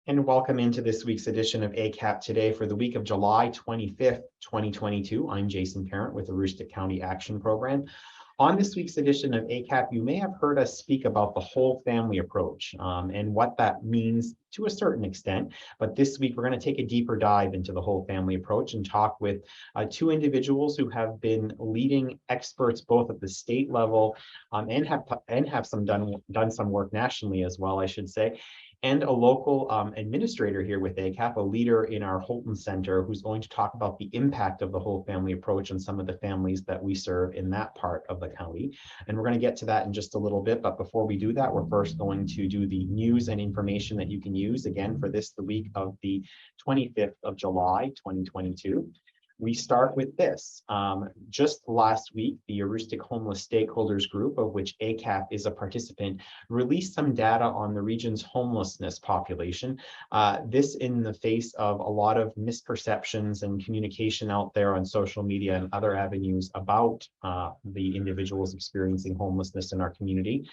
And welcome into this week's edition of ACAP Today for the week of July 25th, 2022. I'm Jason Parent with the Aroostook County Action Program. On this week's edition of ACAP, you may have heard us speak about the whole family approach and what that means to a certain extent. But this week, we're going to take a deeper dive into the whole family approach and talk with two individuals who have been leading experts both at the state level and have done some work nationally as well, I should say, and a local administrator here with ACAP, a leader in our Holton Center, who's going to talk about the impact of the whole family approach on some of the families that we serve in that part of the county. And we're going to get to that in just a little bit. But before we do that, we're first going to do the news and information that you can use again for this, the week of the 25th of July, 2022. We start with this. Just last week, the Aroostook Homeless Stakeholders Group, of which ACAP is a participant, released some data on the region's homelessness population. This in the face of a lot of misperceptions and communication out there on social media and other avenues about the individuals experiencing homelessness in our community.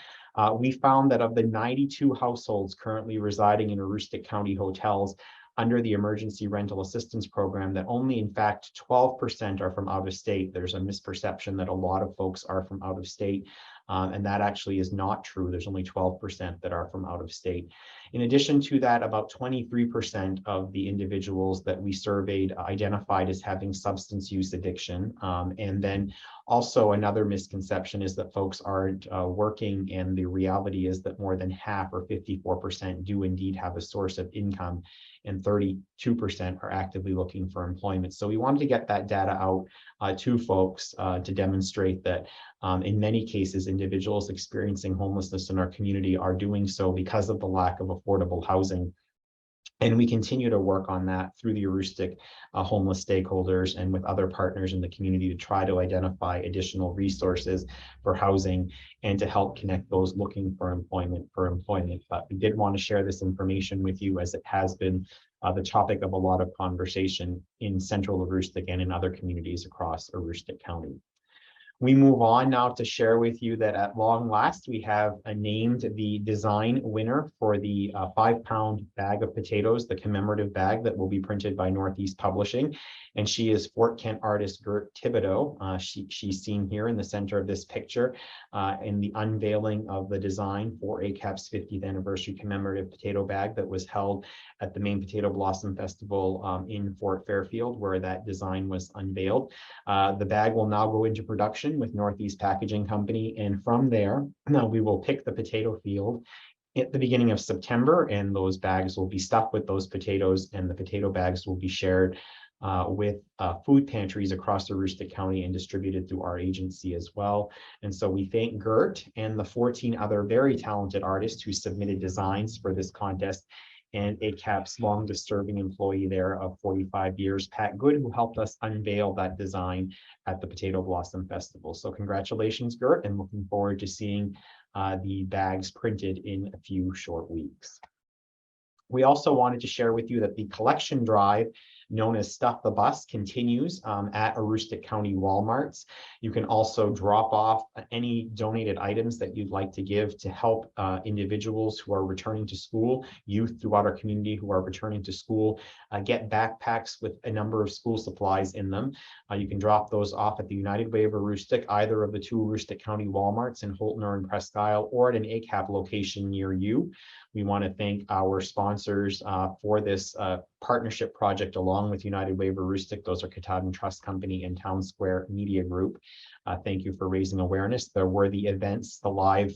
We found that of the 92 households currently residing in Aroostook County hotels under the Emergency Rental Assistance Program, that only in fact 12% are from out of state. There's a misperception that a lot of folks are from out of state, and that actually is not true. There's only 12% that are from out of state. In addition to that, about 23% of the individuals that we surveyed identified as having substance use addiction. And then also another misconception is that folks aren't working, and the reality is that more than half, or 54%, do indeed have a source of income, and 32% are actively looking for employment. So we wanted to get that data out to folks to demonstrate that in many cases, individuals experiencing homelessness in our community are doing so because of the lack of affordable housing. And we continue to work on that through the Aroostook homeless stakeholders and with other partners in the community to try to identify additional resources for housing and to help connect those looking for employment. But we did want to share this information with you, as it has been the topic of a lot of conversation in central Aroostook and in other communities across Aroostook County. We move on now to share with you that at long last, we have named the design winner for the 5-pound bag of potatoes, the commemorative bag that will be printed by Northeast Publishing. And she is Fort Kent artist Gert Thibodeau. She's seen here in the center of this picture in the unveiling of the design for ACAP's 50th anniversary commemorative potato bag that was held at the Maine Potato Blossom Festival in Fort Fairfield, where that design was unveiled. The bag will now go into production with Northeast Packaging Company, and from there we will pick the potato field at the beginning of September, and those bags will be stuffed with those potatoes, and the potato bags will be shared with food pantries across Aroostook County and distributed through our agency as well. And so we thank Gert and the 14 other very talented artists who submitted designs for this contest, and ACAP's longest serving employee there of 45 years, Pat Good, who helped us unveil that design at the Potato Blossom Festival. So congratulations, Gert, and looking forward to seeing the bags printed in a few short weeks. We also wanted to share with you that the collection drive known as Stuff the Bus continues at Aroostook County Walmarts. You can also drop off any donated items that you'd like to give to help individuals who are returning to school, youth throughout our community who are returning to school, get backpacks with a number of school supplies in them. You can drop those off at the United Way of Aroostook, either of the two Aroostook County Walmarts in Holton or in Presque Isle, or at an ACAP location near you. We want to thank our sponsors for this partnership project along with United Way of Aroostook. Those are Katahdin Trust Company and Town Square Media Group. Thank you for raising awareness. There were the events, the live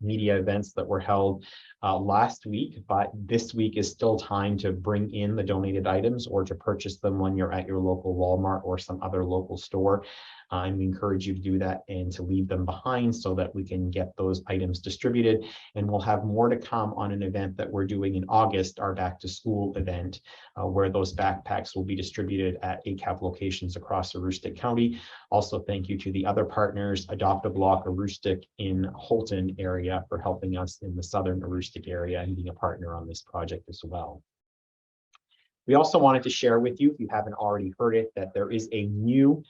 media events that were held last week, but this week is still time to bring in the donated items or to purchase them when you're at your local Walmart or some other local store. And we encourage you to do that and to leave them behind so that we can get those items distributed. And we'll have more to come on an event that we're doing in August, our back to school event, where those backpacks will be distributed at ACAP locations across Aroostook County. Also, thank you to the other partners, Adopt a Block Aroostook in Holton area, for helping us in the southern Aroostook area and being a partner on this project as well. We also wanted to share with you, if you haven't already heard it, that there is a new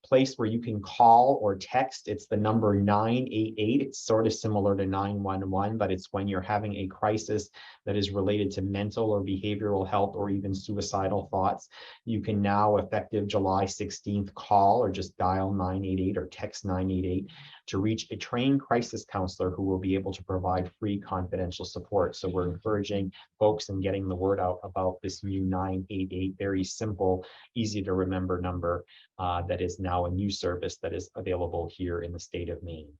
place where you can call or text. It's the number 988. It's sort of similar to 911, but it's when you're having a crisis that is related to mental or behavioral health or even suicidal thoughts. You can now, effective July 16th, call or just dial 988 or text 988 to reach a trained crisis counselor who will be able to provide free confidential support. So we're encouraging folks and getting the word out about this new 988, very simple, easy to remember number that is now a new service that is available here in the state of Maine.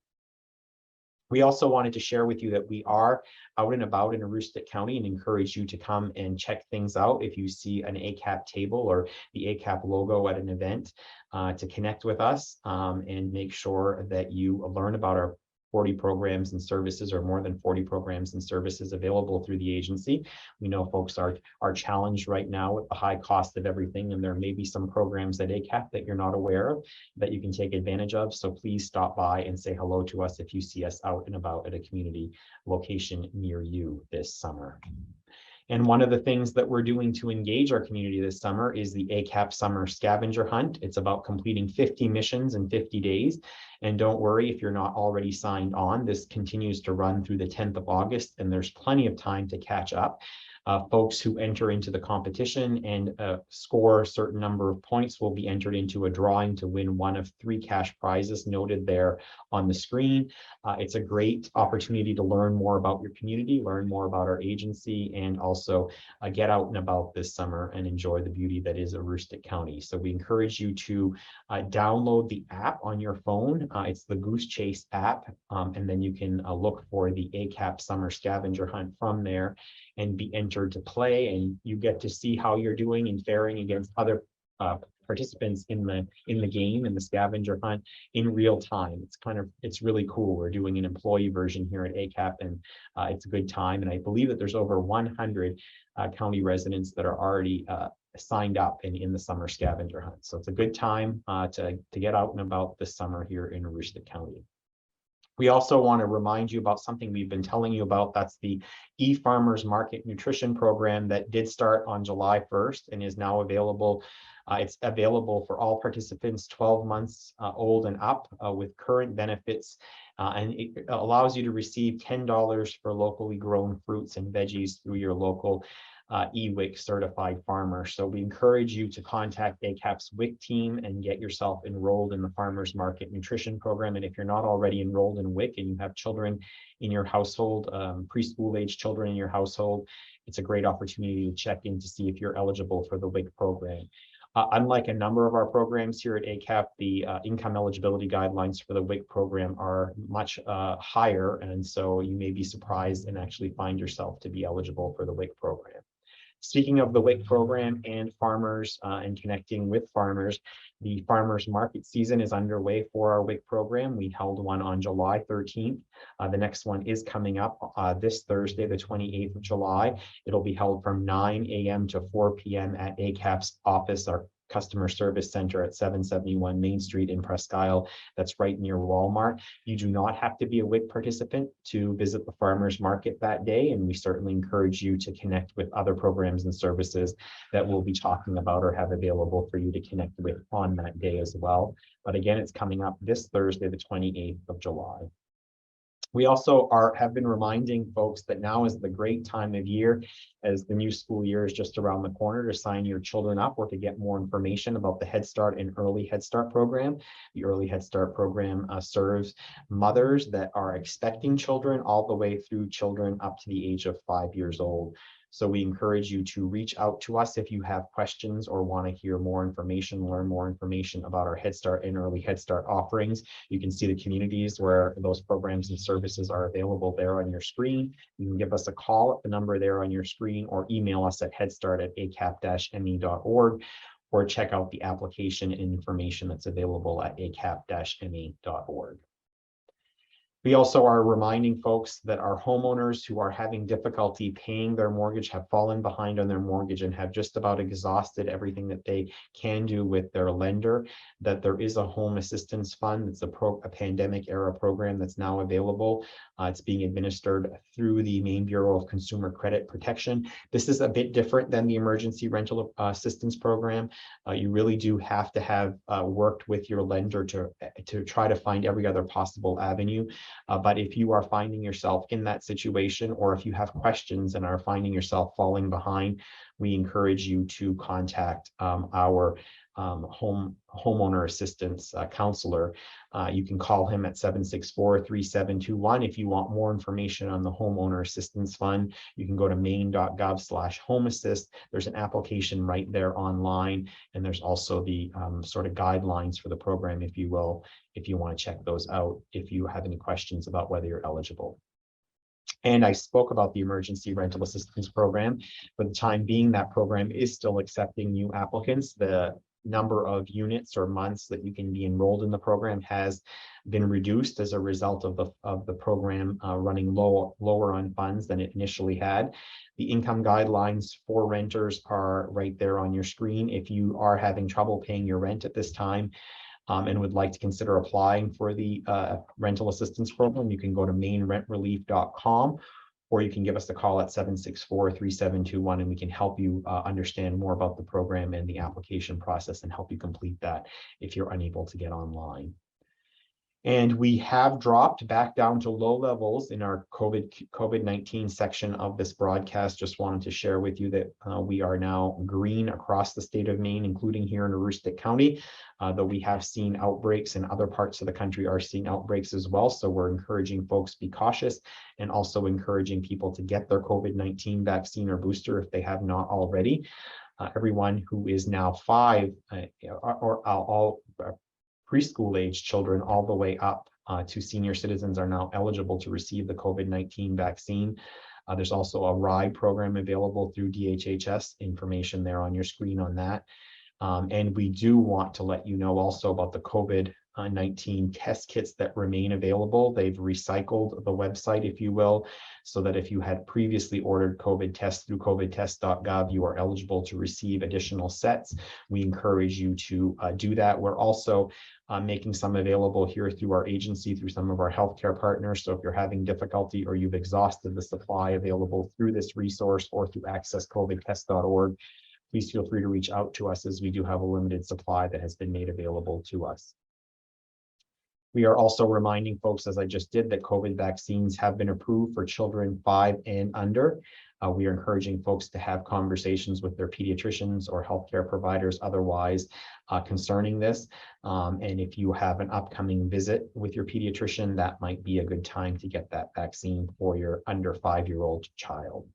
We also wanted to share with you that we are out and about in Aroostook County and encourage you to come and check things out. If you see an ACAP table or the ACAP logo at an event, to connect with us and make sure that you learn about our 40 programs and services, or more than 40 programs and services available through the agency. We know folks are challenged right now with the high cost of everything, and there may be some programs at ACAP that you're not aware of that you can take advantage of. So please stop by and say hello to us if you see us out and about at a community location near you this summer. And one of the things that we're doing to engage our community this summer is the ACAP Summer Scavenger Hunt. It's about completing 50 missions in 50 days. And don't worry if you're not already signed on. This continues to run through the 10th of August, and there's plenty of time to catch up. Folks who enter into the competition and score a certain number of points will be entered into a drawing to win one of 3 cash prizes noted there on the screen. It's a great opportunity to learn more about your community, learn more about our agency, and also get out and about this summer and enjoy the beauty that is Aroostook County. So we encourage you to download the app on your phone. It's the Goose Chase app, and then you can look for the ACAP Summer Scavenger Hunt from there and be entered to play, and you get to see how you're doing and faring against other participants in the game, in the scavenger hunt, in real time. It's really cool. We're doing an employee version here at ACAP, and it's a good time. And I believe that there's over 100 county residents that are already signed up in the summer scavenger hunt. So it's a good time to get out and about this summer here in Aroostook County. We also want to remind you about something we've been telling you about. That's the eFarmers Market Nutrition Program that did start on July 1st and is now available. It's available for all participants 12 months old and up with current benefits. And it allows you to receive $10 for locally grown fruits and veggies through your local EWIC certified farmer. So we encourage you to contact ACAP's WIC team and get yourself enrolled in the Farmers Market Nutrition Program. And if you're not already enrolled in WIC and you have children in your household, preschool age children in your household, it's a great opportunity to check in to see if you're eligible for the WIC program. Unlike a number of our programs here at ACAP, the income eligibility guidelines for the WIC program are much higher, and so you may be surprised and actually find yourself to be eligible for the WIC program. Speaking of the WIC program and farmers and connecting with farmers, the farmers market season is underway for our WIC program. We held one on July 13th. The next one is coming up this Thursday, the 28th of July. It'll be held from 9 a.m. to 4 p.m. at ACAP's office, our customer service center at 771 Main Street in Presque Isle. That's right near Walmart. You do not have to be a WIC participant to visit the farmers market that day, and we certainly encourage you to connect with other programs and services that we'll be talking about or have available for you to connect with on that day as well. But again, it's coming up this Thursday, the 28th of July. We also have been reminding folks that now is the great time of year, as the new school year is just around the corner, to sign your children up or to get more information about the Head Start and Early Head Start program. The Early Head Start program serves mothers that are expecting children all the way through children up to the age of 5 years old. So we encourage you to reach out to us if you have questions or want to hear more information, learn more information about our Head Start and Early Head Start offerings. You can see the communities where those programs and services are available there on your screen. You can give us a call at the number there on your screen or email us at headstart@acap-me.org, or check out the application and information that's available at acap-me.org. We also are reminding folks that our homeowners who are having difficulty paying their mortgage, have fallen behind on their mortgage, and have just about exhausted everything that they can do with their lender, that there is a home assistance fund. It's a pandemic era program that's now available It's being administered through the Maine Bureau of Consumer Credit Protection. This is a bit different than the Emergency Rental Assistance Program. You really do have to have worked with your lender to try to find every other possible avenue. But if you are finding yourself in that situation, or if you have questions and are finding yourself falling behind, we encourage you to contact our homeowner assistance counselor. You can call him at 764-3721. If you want more information on the Homeowner Assistance Fund, you can go to maine.gov/homeassist. There's an application right there online, and there's also the sort of guidelines for the program, if you will, if you want to check those out, if you have any questions about whether you're eligible. And I spoke about the Emergency Rental Assistance Program. For the time being, that program is still accepting new applicants. The number of units or months that you can be enrolled in the program has been reduced as a result of the program running lower on funds than it initially had. The income guidelines for renters are right there on your screen. If you are having trouble paying your rent at this time, and would like to consider applying for the rental assistance program, you can go to mainerentrelief.com, or you can give us a call at 764-3721, and we can help you understand more about the program and the application process and help you complete that if you're unable to get online. And we have dropped back down to low levels in our COVID-19 section of this broadcast. Just wanted to share with you that we are now green across the state of Maine, including here in Aroostook County, though we have seen outbreaks in other parts of the country are seeing outbreaks as well. So we're encouraging folks to be cautious, and also encouraging people to get their COVID-19 vaccine or booster if they have not already. Everyone who is now 5 or all preschool age children all the way up to senior citizens are now eligible to receive the COVID-19 vaccine. There's also a RIDE program available through DHHS, information there on your screen on that. And we do want to let you know also about the COVID-19 test kits that remain available. They've recycled the website, if you will, so that if you had previously ordered COVID tests through covidtest.gov, you are eligible to receive additional sets. We encourage you to do that. We're also making some available here through our agency, through some of our healthcare partners. So if you're having difficulty or you've exhausted the supply available through this resource or through accesscovidtest.org, please feel free to reach out to us, as we do have a limited supply that has been made available to us. We are also reminding folks, as I just did, that COVID vaccines have been approved for children 5 and under. We are encouraging folks to have conversations with their pediatricians or healthcare providers otherwise concerning this. And if you have an upcoming visit with your pediatrician, that might be a good time to get that vaccine for your under 5-year-old child.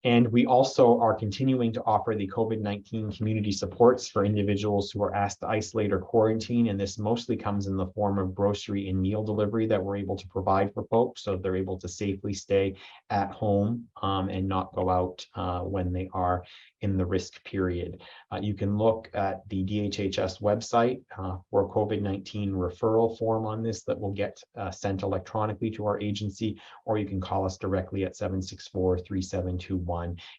And we also are continuing to offer the COVID-19 community supports for individuals who are asked to isolate or quarantine. And this mostly comes in the form of grocery and meal delivery that we're able to provide for folks, so they're able to safely stay at home and not go out when they are in the risk period. You can look at the DHHS website for a COVID-19 referral form on this that will get sent electronically to our agency, or you can call us directly at 764-3721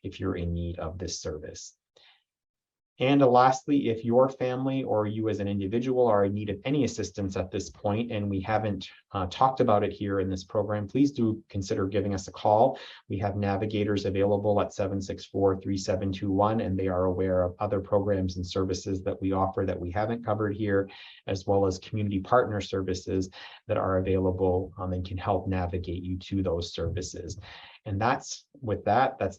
if you're in need of this service. And lastly, if your family or you as an individual are in need of any assistance at this point, and we haven't talked about it here in this program, please do consider giving us a call. We have navigators available at 764-3721, and they are aware of other programs and services that we offer that we haven't covered here, as well as community partner services that are available and can help navigate you to those services. And that's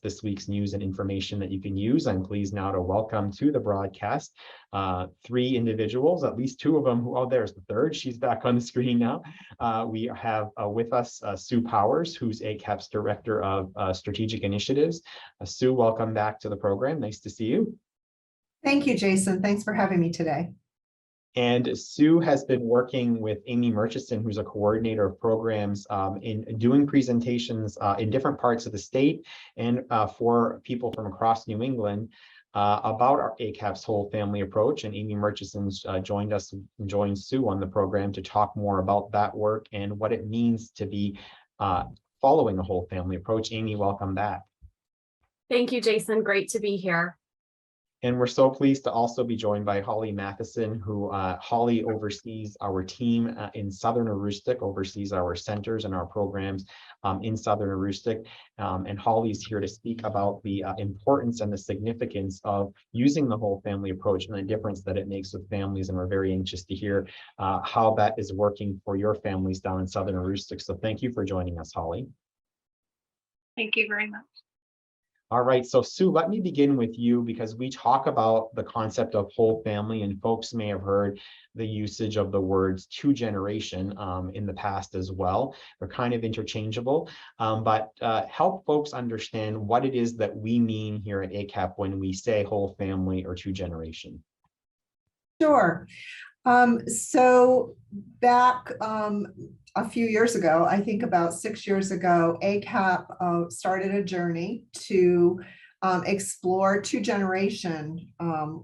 this week's news and information that you can use. I'm pleased now to welcome to the broadcast 3 individuals, at least 2 of them who, oh, there's the third. She's back on the screen now. We have with us Sue Powers, who's ACAP's Director of Strategic Initiatives. Sue, welcome back to the program. Nice to see you. Thank you, Jason. Thanks for having me today. And Sue has been working with Amy Murchison, who's a coordinator of programs, in doing presentations in different parts of the state and for people from across New England about our ACAP's whole family approach. And Amy Murchison's joined Sue on the program to talk more about that work and what it means to be following a whole family approach. Amy, welcome back. Thank you, Jason. Great to be here. And we're so pleased to also be joined by Holly Matheson, who Holly oversees our team in Southern Aroostook, oversees our centers and our programs in Southern Aroostook. And Holly's here to speak about the importance and the significance of using the whole family approach and the difference that it makes with families. And we're very anxious to hear how that is working for your families down in Southern Aroostook. So thank you for joining us, Holly. Thank you very much. All right, so Sue, let me begin with you because we talk about the concept of whole family, and folks may have heard the usage of the words two generation in the past as well. They're kind of interchangeable, but help folks understand what it is that we mean here at ACAP when we say whole family or two generation. Sure. So back a few years ago, I think about 6 years ago, ACAP started a journey to explore two generation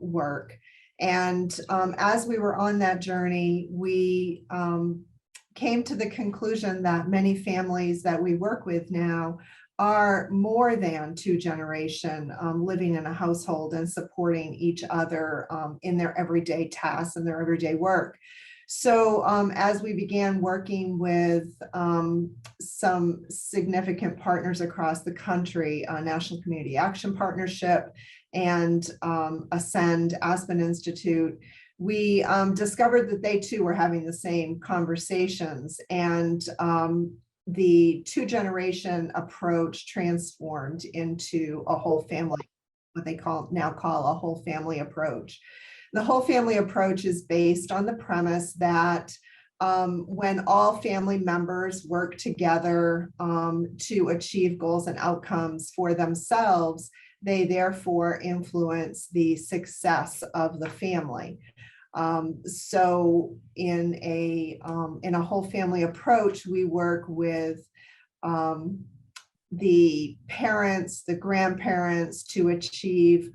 work. And as we were on that journey, we came to the conclusion that many families that we work with now are more than two generation living in a household and supporting each other in their everyday tasks and their everyday work. So as we began working with some significant partners across the country, National Community Action Partnership and Ascent, Aspen Institute, we discovered that they too were having the same conversations, and the two generation approach transformed into a whole family, what they now call a whole family approach. The whole family approach is based on the premise that when all family members work together to achieve goals and outcomes for themselves, they therefore influence the success of the family. So in a whole family approach, we work with the parents, the grandparents to achieve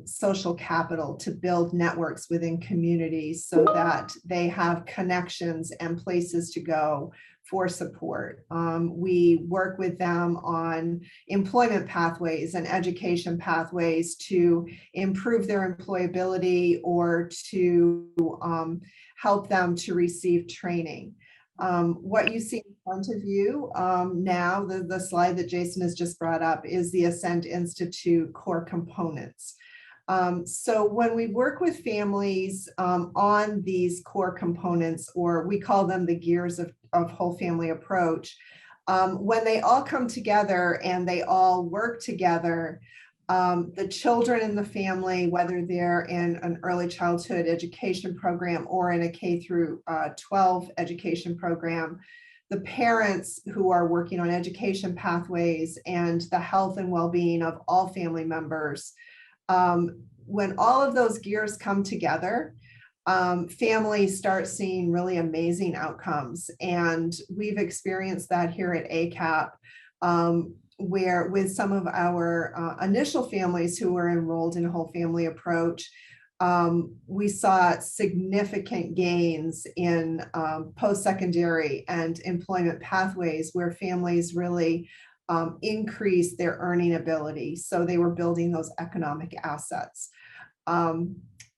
social capital, to build networks within communities so that they have connections and places to go for support. We work with them on employment pathways and education pathways to improve their employability or to help them to receive training. What you see in front of you now, the slide that Jason has just brought up, is the Ascent Institute core components. So when we work with families on these core components, or we call them the gears of whole family approach, when they all come together and they all work together, the children in the family, whether they're in an early childhood education program or in a K through 12 education program, the parents who are working on education pathways, and the health and well-being of all family members, when all of those gears come together, families start seeing really amazing outcomes. And we've experienced that here at ACAP, where with some of our initial families who were enrolled in a whole family approach, we saw significant gains in post-secondary and employment pathways where families really increased their earning ability. So they were building those economic assets.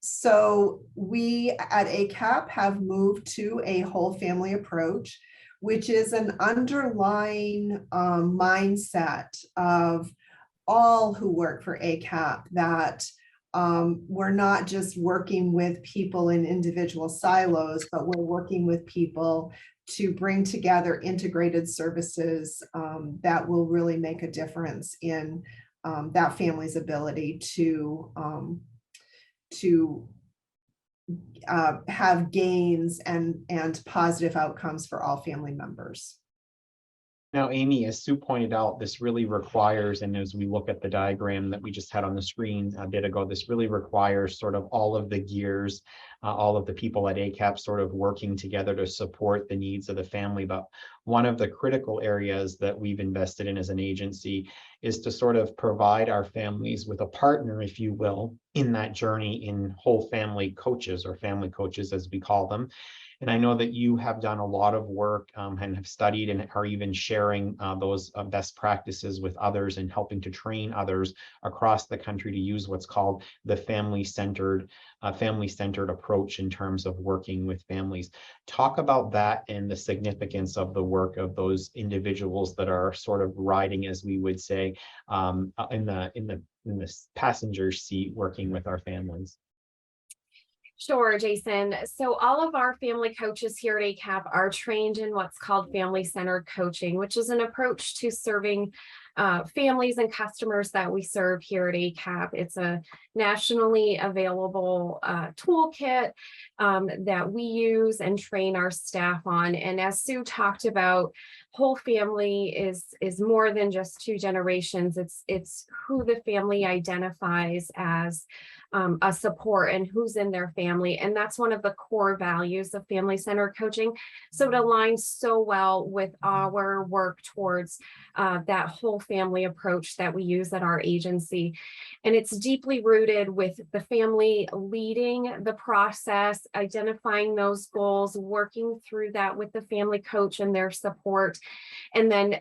So we at ACAP have moved to a whole family approach, which is an underlying mindset of all who work for ACAP, that we're not just working with people in individual silos, but we're working with people to bring together integrated services that will really make a difference in that family's ability to have gains and positive outcomes for all family members. Now, Amy, as Sue pointed out, this really requires, and as we look at the diagram that we just had on the screen a bit ago, this really requires sort of all of the gears all of the people at ACAP sort of working together to support the needs of the family. But one of the critical areas that we've invested in as an agency is to sort of provide our families with a partner, if you will, in that journey in whole family coaches, or family coaches as we call them. And I know that you have done a lot of work and have studied and are even sharing those best practices with others and helping to train others across the country to use what's called the family-centered approach in terms of working with families. Talk about that and the significance of the work of those individuals that are sort of riding, as we would say, in the passenger seat, working with our families. Sure, Jason. So all of our family coaches here at ACAP are trained in what's called family-centered coaching, which is an approach to serving families and customers that we serve here at ACAP. It's a nationally available toolkit that we use and train our staff on. And as Sue talked about, whole family is more than just two generations. It's who the family identifies as a support and who's in their family. And that's one of the core values of family-centered coaching. So it aligns so well with our work towards that whole family approach that we use at our agency. And it's deeply rooted with the family leading the process, identifying those goals, working through that with the family coach and their support. And then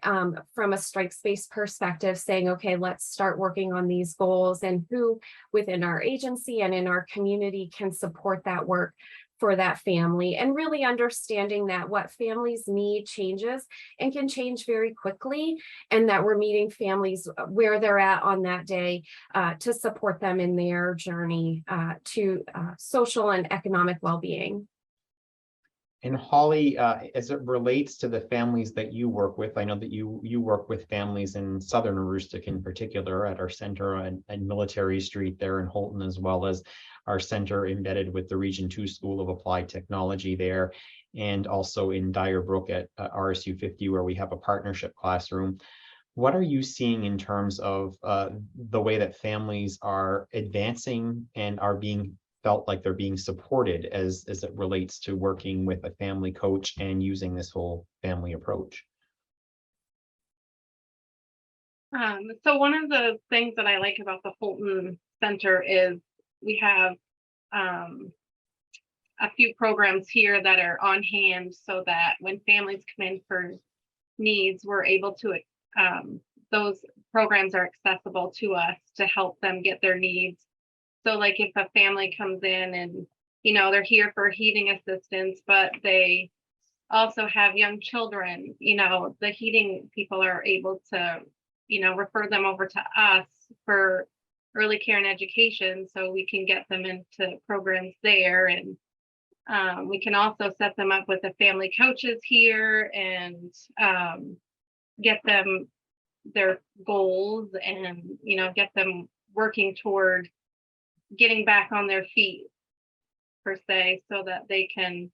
from a strengths-based perspective, saying, okay, let's start working on these goals, and who within our agency and in our community can support that work for that family, and really understanding that what families need changes and can change very quickly, and that we're meeting families where they're at on that day to support them in their journey to social and economic well-being. And Holly, as it relates to the families that you work with, I know that you work with families in Southern Aroostook in particular at our center and Military Street there in Holton, as well as our center embedded with the Region 2 School of Applied Technology there, and also in Dyer Brook at RSU 50, where we have a partnership classroom. What are you seeing in terms of the way that families are advancing and are being felt like they're being supported as it relates to working with a family coach and using this whole family approach? So one of the things that I like about the Holton Center is we have a few programs here that are on hand, so that when families come in for needs, we're able to, those programs are accessible to us to help them get their needs. So like if a family comes in and, they're here for heating assistance, but they also have young children, the heating people are able to, refer them over to us for early care and education, so we can get them into programs there. And we can also set them up with the family coaches here and get them their goals and, get them working toward getting back on their feet per se, so that they can,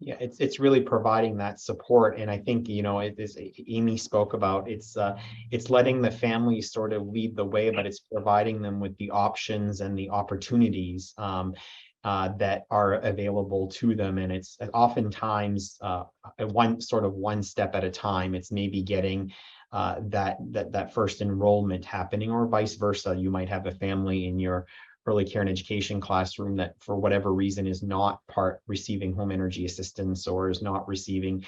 it's really providing that support. And I think, as Amy spoke about, it's letting the family sort of lead the way, but it's providing them with the options and the opportunities that are available to them. And it's oftentimes one step at a time. It's maybe getting that first enrollment happening, or vice versa. You might have a family in your early care and education classroom that for whatever reason is not receiving home energy assistance, or is not receiving,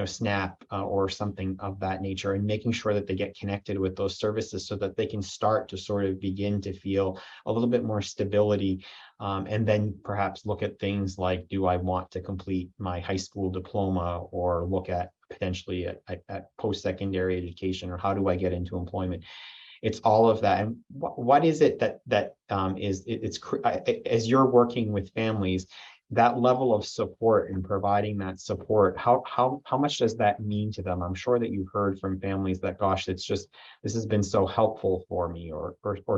SNAP or something of that nature, and making sure that they get connected with those services so that they can start to sort of begin to feel a little bit more stability. And then perhaps look at things like, do I want to complete my high school diploma, or look at potentially at post-secondary education, or how do I get into employment? It's all of that. And what is it that as you're working with families, that level of support and providing that support, how much does that mean to them? I'm sure that you've heard from families that, gosh, this has been so helpful for me, or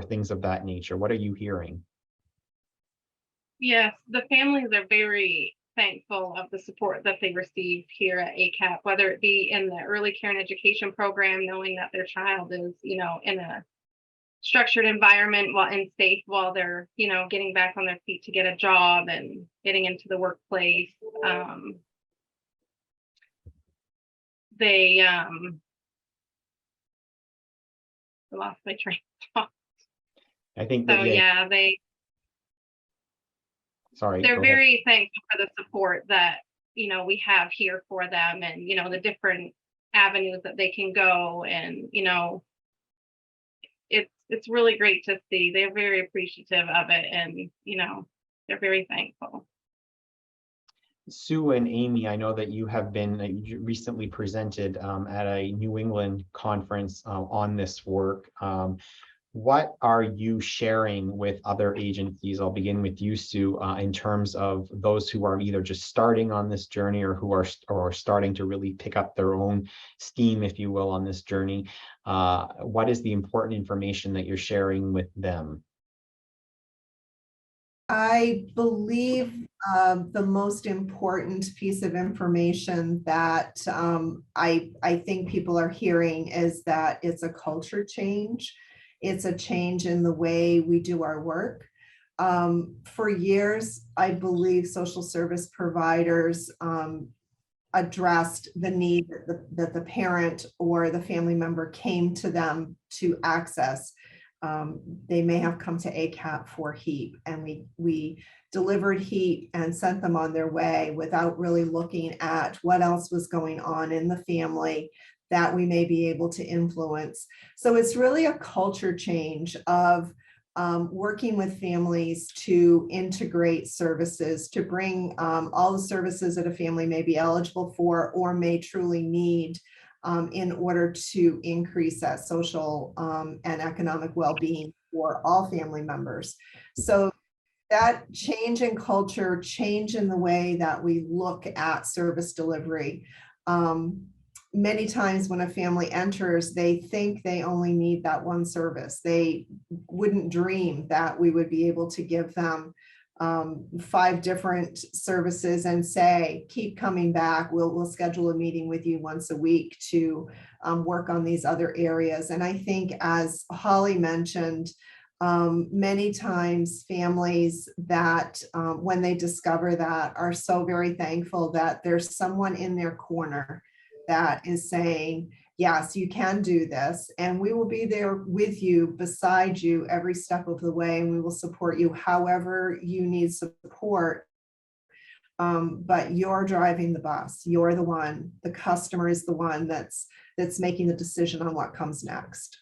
things of that nature. What are you hearing? Yes, the families are very thankful of the support that they receive here at ACAP, whether it be in the early care and education program, knowing that their child is, in a structured environment and safe while they're, getting back on their feet to get a job and getting into the workplace. I lost my train of thought. I think So that, yeah, sorry. they're go ahead. very thankful for the support that, we have here for them, and, the different avenues that they can go. And, it's really great to see. They're very appreciative of it, and, they're very thankful. Sue and Amy, I know that you have been recently presented at a New England conference on this work. What are you sharing with other agencies? I'll begin with you, Sue, in terms of those who are either just starting on this journey or who are starting to really pick up their own steam, if you will, on this journey. What is the important information that you're sharing with them? I believe the most important piece of information that I think people are hearing is that it's a culture change. It's a change in the way we do our work. For years, I believe social service providers addressed the need that the parent or the family member came to them to access. They may have come to ACAP for HEAP, and we delivered HEAP and sent them on their way without really looking at what else was going on in the family that we may be able to influence. So it's really a culture change of working with families to integrate services, to bring all the services that a family may be eligible for or may truly need in order to increase that social and economic well-being for all family members. So that change in culture, change in the way that we look at service delivery. Many times when a family enters, they think they only need that one service. They wouldn't dream that we would be able to give them 5 different services and say, keep coming back. We'll schedule a meeting with you once a week to work on these other areas. And I think, as Holly mentioned, many times families that when they discover that are so very thankful that there's someone in their corner that is saying, yes, you can do this, and we will be there with you, beside you every step of the way, and we will support you however you need support. But you're driving the bus. You're the one, the customer is the one that's making the decision on what comes next.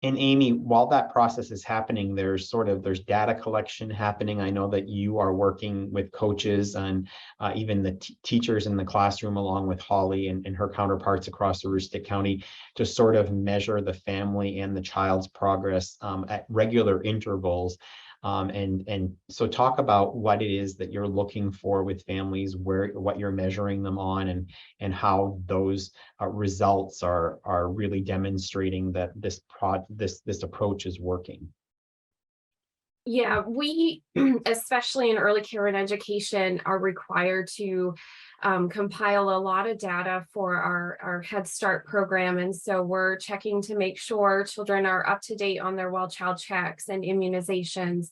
And Amy, while that process is happening, there's data collection happening. I know that you are working with coaches and even the teachers in the classroom, along with Holly and her counterparts across Aroostook County, to sort of measure the family and the child's progress at regular intervals. And so talk about what it is that you're looking for with families, what you're measuring them on, and how those results are really demonstrating that this approach is working. Yeah, we, especially in early care and education, are required to compile a lot of data for our Head Start program. And so we're checking to make sure children are up to date on their well-child checks and immunizations.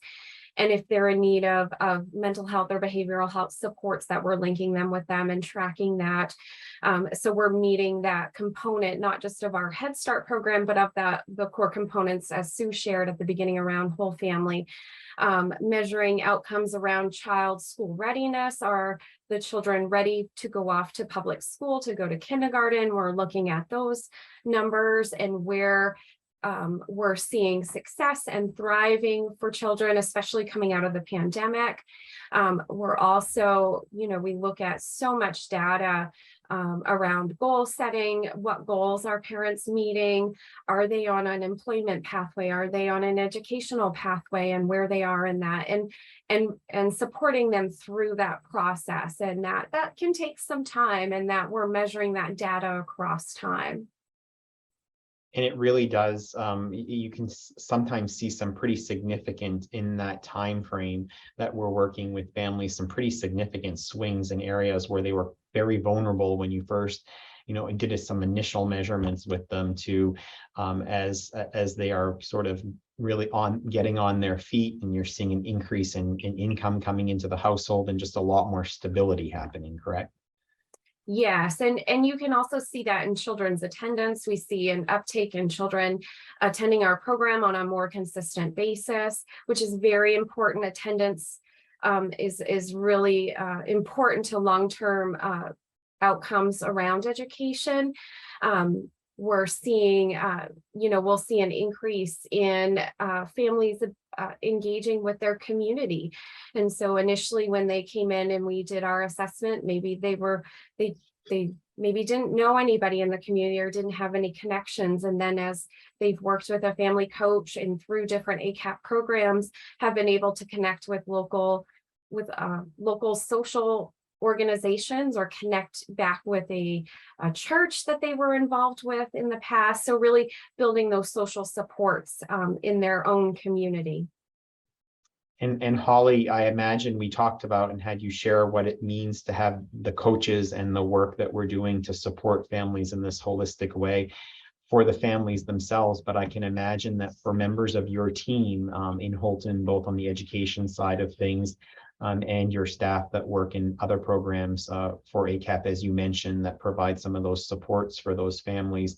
And if they're in need of mental health or behavioral health supports, that we're linking them with them and tracking that. So we're meeting that component, not just of our Head Start program, but of the core components, as Sue shared at the beginning, around whole family. Measuring outcomes around child school readiness. Are the children ready to go off to public school, to go to kindergarten? We're looking at those numbers and where we're seeing success and thriving for children, especially coming out of the pandemic. We're also, we look at so much data around goal setting. What goals are parents meeting? Are they on an employment pathway? Are they on an educational pathway, and where they are in that, and supporting them through that process. And that can take some time, and that we're measuring that data across time. And it really does. You can sometimes see some pretty significant, in that time frame that we're working with families, some pretty significant swings in areas where they were very vulnerable when you first and did some initial measurements with them to, as they are sort of really getting on their feet, and you're seeing an increase in income coming into the household and just a lot more stability happening, correct? Yes, and you can also see that in children's attendance. We see an uptake in children attending our program on a more consistent basis, which is very important. Attendance is really important to long-term outcomes around education. We're seeing, we'll see an increase in families engaging with their community. And so initially when they came in and we did our assessment, maybe they maybe didn't know anybody in the community or didn't have any connections. And then as they've worked with a family coach and through different ACAP programs, have been able to connect with local social organizations or connect back with a church that they were involved with in the past. So really building those social supports in their own community. And Holly, I imagine we talked about and had you share what it means to have the coaches and the work that we're doing to support families in this holistic way for the families themselves. But I can imagine that for members of your team in Holton, both on the education side of things and your staff that work in other programs for ACAP, as you mentioned, that provide some of those supports for those families,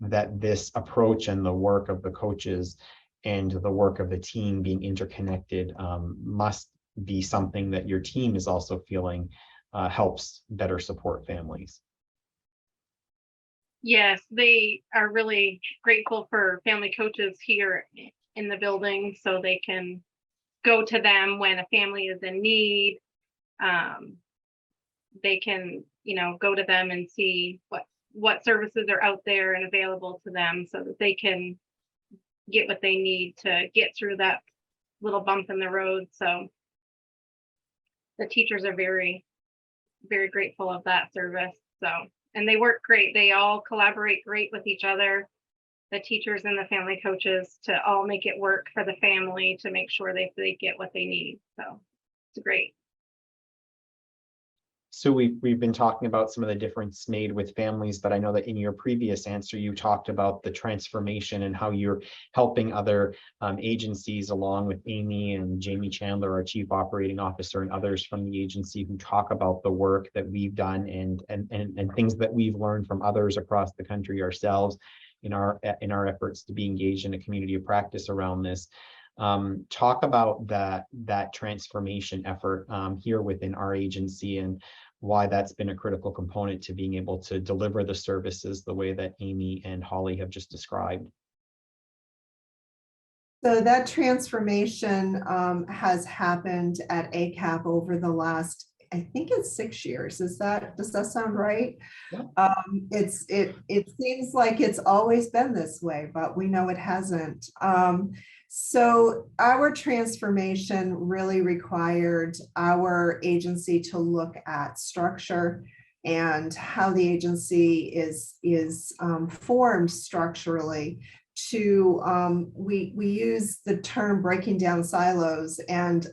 that this approach and the work of the coaches and the work of the team being interconnected must be something that your team is also feeling helps better support families. Yes, they are really grateful for family coaches here in the building, so they can go to them when a family is in need. They can, go to them and see what services are out there and available to them, so that they can get what they need to get through that little bump in the road. So the teachers are very, very grateful of that service. So, and they work great. They all collaborate great with each other, the teachers and the family coaches, to all make it work for the family to make sure they get what they need. So it's great. So we've been talking about some of the difference made with families, but I know that in your previous answer, you talked about the transformation and how you're helping other agencies, along with Amy and Jamie Chandler, our Chief Operating Officer, and others from the agency, who talk about the work that we've done and things that we've learned from others across the country ourselves in our efforts to be engaged in a community of practice around this. Talk about that transformation effort here within our agency, and why that's been a critical component to being able to deliver the services the way that Amy and Holly have just described. So that transformation has happened at ACAP over the last, I think it's 6 years. Does that sound right? Yeah. It seems like it's always been this way, but we know it hasn't. So our transformation really required our agency to look at structure and how the agency is formed structurally. We use the term breaking down silos, and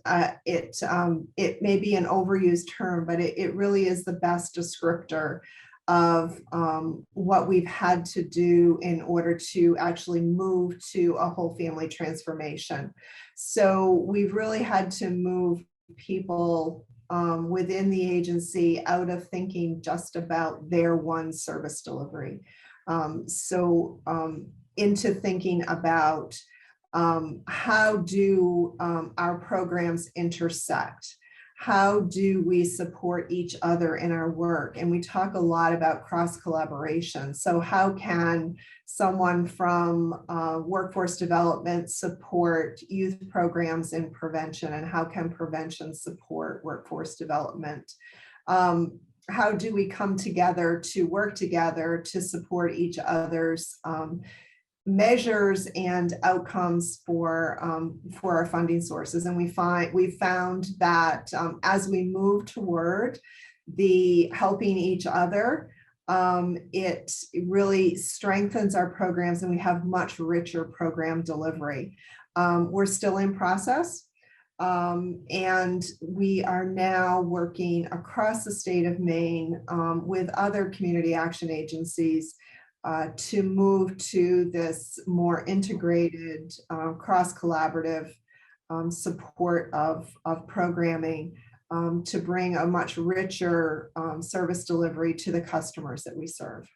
it may be an overused term, but it really is the best descriptor of what we've had to do in order to actually move to a whole family transformation. So we've really had to move people within the agency out of thinking just about their one service delivery. Into thinking about how do our programs intersect? How do we support each other in our work? And we talk a lot about cross collaboration. So how can someone from workforce development support youth programs in prevention? And how can prevention support workforce development? How do we come together to work together to support each other's measures and outcomes for our funding sources? And we found that as we move toward the helping each other, it really strengthens our programs, and we have much richer program delivery. We're still in process. And we are now working across the state of Maine with other community action agencies to move to this more integrated, cross-collaborative support of programming to bring a much richer service delivery to the customers that we serve.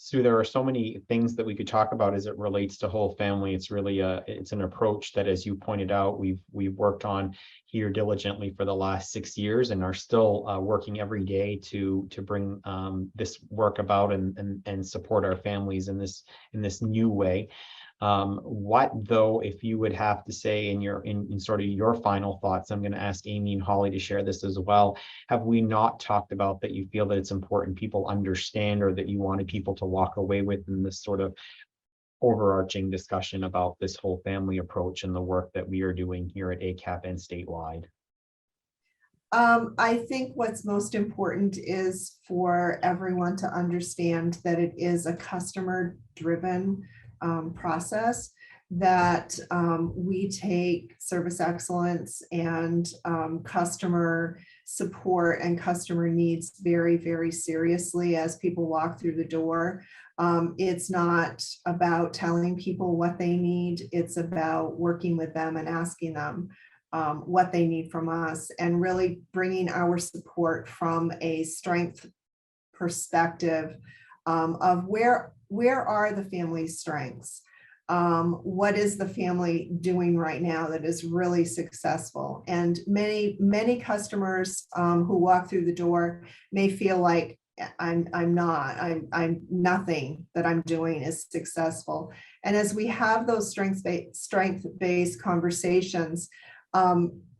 Sue, there are so many things that we could talk about as it relates to whole family. It's really it's an approach that, as you pointed out, we've worked on here diligently for the last 6 years and are still working every day to bring this work about and support our families in this new way. What though, if you would have to say in sort of your final thoughts, I'm going to ask Amy and Holly to share this as well. Have we not talked about that you feel that it's important people understand, or that you wanted people to walk away with in this sort of overarching discussion about this whole family approach and the work that we are doing here at ACAP and statewide? I think what's most important is for everyone to understand that it is a customer-driven process, that we take service excellence and customer support and customer needs very, very seriously as people walk through the door. It's not about telling people what they need. It's about working with them and asking them what they need from us, and really bringing our support from a strength perspective of where are the family's strengths? What is the family doing right now that is really successful? And many customers who walk through the door may feel like I'm nothing that I'm doing is successful. And as we have those strength-based conversations,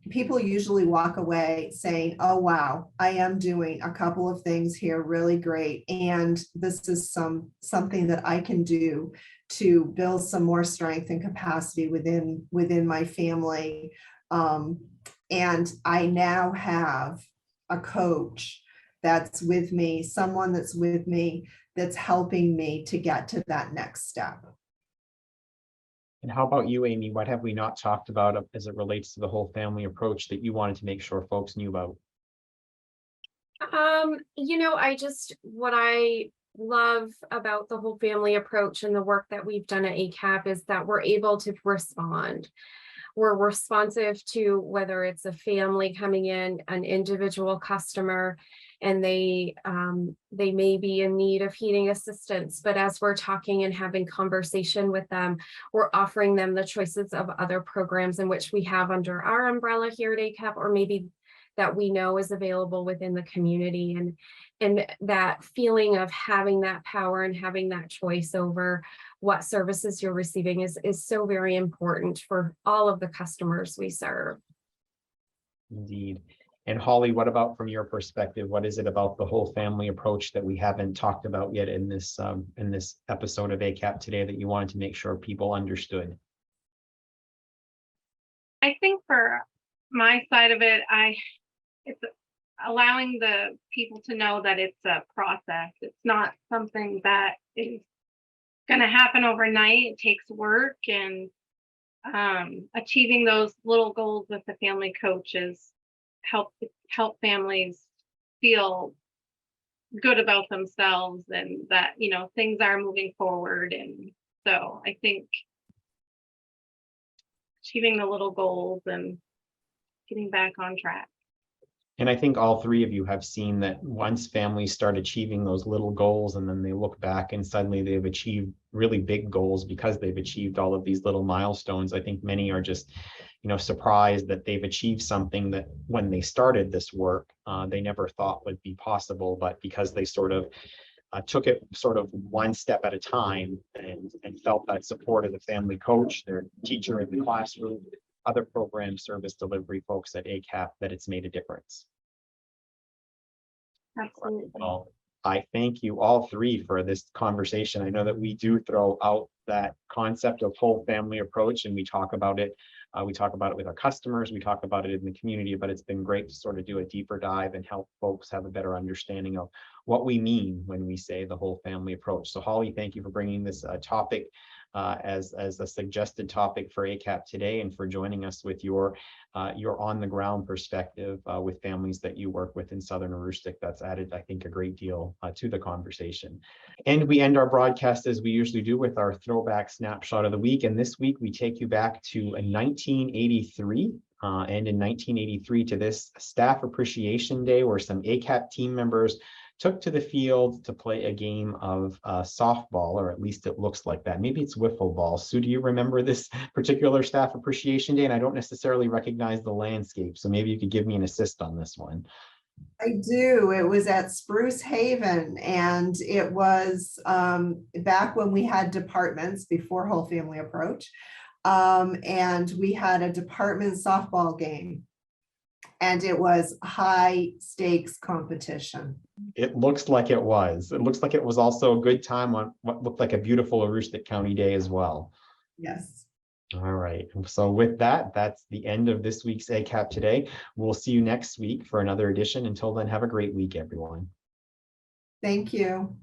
people usually walk away saying, oh, wow, I am doing a couple of things here really great. And this is something that I can do to build some more strength and capacity within my family. And I now have a coach that's with me, someone that's with me, that's helping me to get to that next step. And how about you, Amy? What have we not talked about as it relates to the whole family approach that you wanted to make sure folks knew about? What I love about the whole family approach and the work that we've done at ACAP is that we're able to respond. We're responsive to whether it's a family coming in, an individual customer, and they may be in need of heating assistance. But as we're talking and having conversation with them, we're offering them the choices of other programs in which we have under our umbrella here at ACAP, or maybe that we know is available within the community. And that feeling of having that power and having that choice over what services you're receiving is so very important for all of the customers we serve. Indeed. And Holly, what about from your perspective? What is it about the whole family approach that we haven't talked about yet in this episode of ACAP today that you wanted to make sure people understood? I think for my side of it, it's allowing the people to know that it's a process. It's not something that is going to happen overnight. It takes work, and achieving those little goals with the family coaches help families feel good about themselves, and that things are moving forward. And so I think achieving the little goals and getting back on track. And I think all three of you have seen that once families start achieving those little goals, and then they look back and suddenly they've achieved really big goals because they've achieved all of these little milestones. I think many are just, surprised that they've achieved something that when they started this work, they never thought would be possible, but because they sort of took it sort of one step at a time and felt that support of the family coach, their teacher in the classroom, other program service delivery folks at ACAP, that it's made a difference. Absolutely. Well, I thank you all three for this conversation. I know that we do throw out that concept of whole family approach, and we talk about it. We talk about it with our customers, we talk about it in the community, but it's been great to sort of do a deeper dive and help folks have a better understanding of what we mean when we say the whole family approach. So Holly, thank you for bringing this topic as a suggested topic for ACAP today, and for joining us with your on the ground perspective with families that you work with in Southern Aroostook. That's added, I think, a great deal to the conversation. And we end our broadcast as we usually do with our throwback snapshot of the week. And this week we take you back to 1983. And in 1983 to this Staff Appreciation Day, where some ACAP team members took to the field to play a game of softball, or at least it looks like that. Maybe it's wiffle ball. Sue, do you remember this particular Staff Appreciation Day? And I don't necessarily recognize the landscape, so maybe you could give me an assist on this one. I do. It was at Spruce Haven, and it was back when we had departments before Whole Family Approach. And we had a department softball game, and it was high stakes competition. It looks like it was. It looks like it was also a good time on what looked like a beautiful Aroostook County day as well. Yes. All right. So with that, that's the end of this week's ACAP Today. We'll see you next week for another edition. Until then, have a great week, everyone. Thank you.